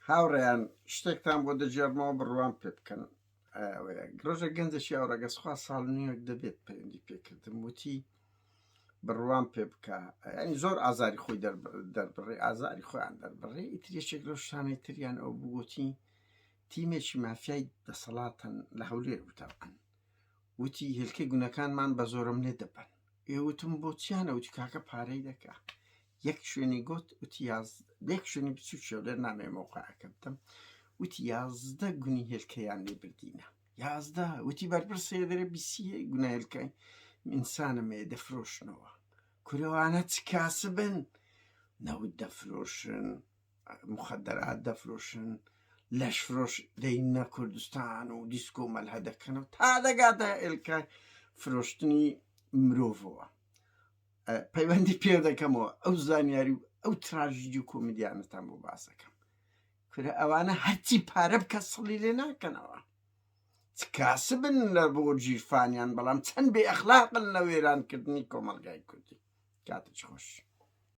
هاوڕێیان شتێکتان بۆ دەجێڕمەوە بڕوان پێ بکەن. ڕۆژە گەنجەشی ئەوڕەگەسخوا ساڵ نیوەک دەبێت پەیوەندی پێکردم وتی بڕوان پێ بکە، ینی زۆر ئازاری خۆی دەربڕێ، ئازاری خۆیان دەربڕێ. ئیترێشێک لەو شتانەی تریان ئەو بگوتی تیمێکی مافیای دەسەڵاتن لە هەولێر وتەوان، وتی هێلکەی گونەکانمان بە زۆرم لێ دەبن. ئێوتم بۆ چیانە؟ وتی کاکە پارەی دەکا. یەک شوێنی گوت وتی یەک شوێنی بچوو لێر نامێ مۆقعەکە بتم، وتی 11 گونی هێلکەیان لێ بردینە. 11 وتی بەرپرسێ دەرێ بیسیە گونە هێلکەی ئینسانمێ دەفرۆشنەوە. کورەوانە چ کاسبن؟ نەوت دەفرۆشن، مخدرات دەفرۆشن، لەش فرۆش دەینە کوردستان و دیسکۆ مەلهە دەکەنەوە تا دەگاتە هێلکە فرۆشتنی مرۆڤەوە. پەیوەندی پێ دەکەمەوە ئەو زانیاری و ئەو تراژیدی و کۆمیدیانتان بۆ باسەکەم. کورە ئەوانە هەرچی پارە بکە سڵی لێ ناکەنەوە، چ کاسبن لە بۆ گیرفانیان، بەڵام چەند بێ ئەخلاقن لە وێرانکردنی کۆمەڵگای کوردی. کاتت خۆش.